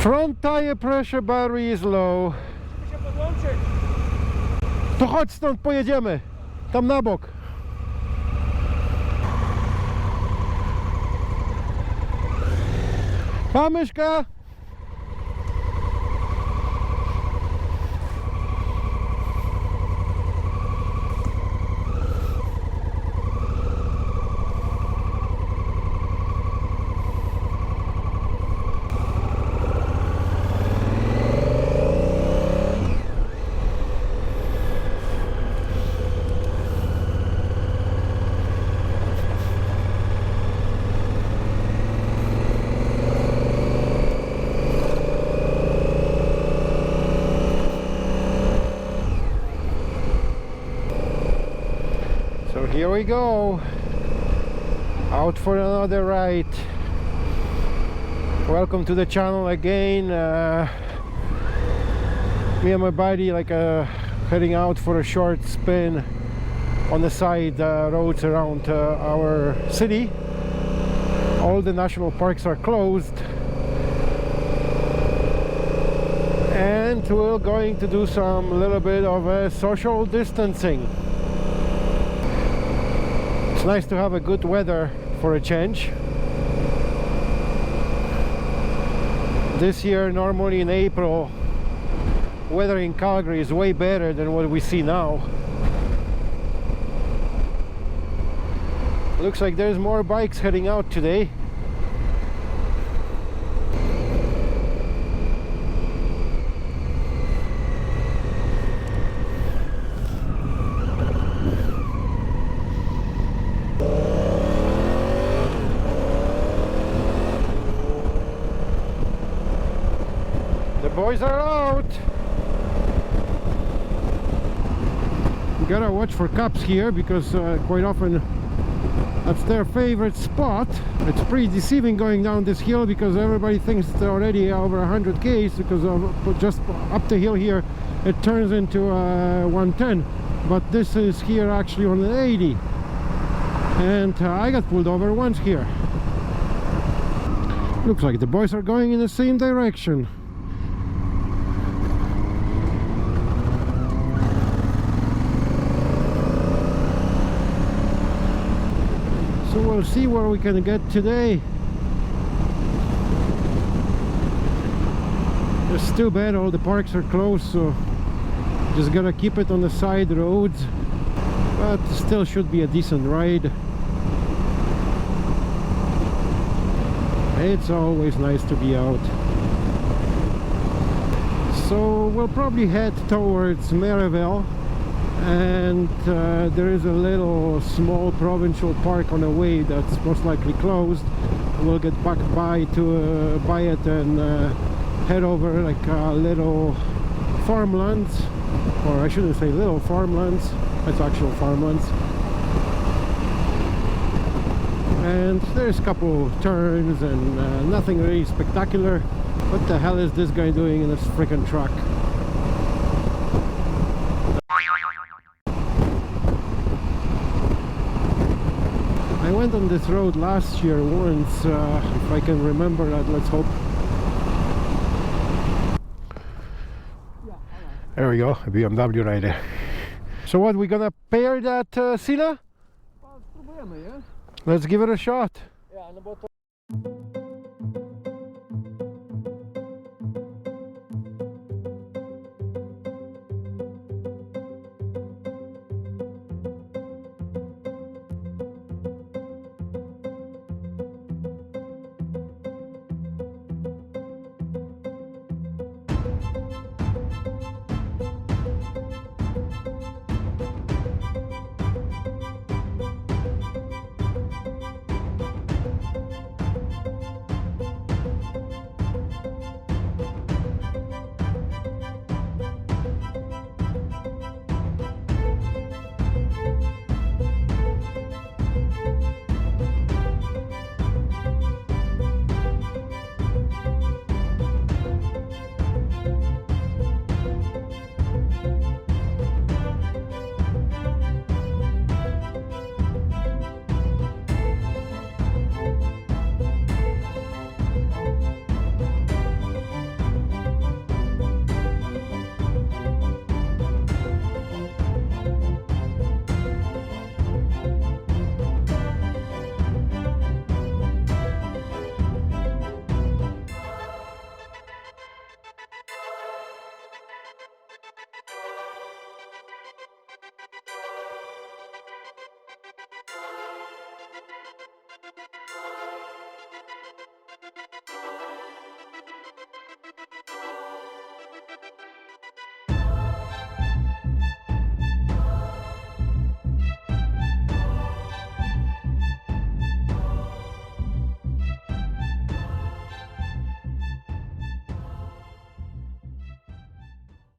Front tire pressure battery is low. To chodź stąd, pojedziemy. Tam na bok. Pa, myszka! So here we go, out for another ride. Welcome to the channel again. Me and my buddy heading out for a short spin on the side roads around our city. All the national parks are closed, and we're going to do some little bit of social distancing. It's nice to have a good weather for a change. This year, normally in April, weather in Calgary is way better than what we see now. Looks like there's more bikes heading out today. Boys are out. You gotta watch for cops here, because quite often that's their favorite spot. It's pretty deceiving going down this hill, because everybody thinks it's already over 100 k's, because of just up the hill here it turns into 110, but this is here actually on an 80, and I got pulled over once here. Looks like the boys are going in the same direction. So we'll see where we can get today. It's too bad all the parks are closed, so just gotta keep it on the side roads, but still should be a decent ride. It's always nice to be out. So we'll probably head towards Merivale, and there is a little small provincial park on the way that's most likely closed. We'll get back by it and head over like little farmlands, or I shouldn't say little farmlands, it's actual farmlands. And there's a couple turns and nothing really spectacular. What the hell is this guy doing in this freaking truck? I went on this road last year once, if I can remember that, let's hope. There we go, a BMW rider. So what, we gonna pair that Sila? Let's give it a shot.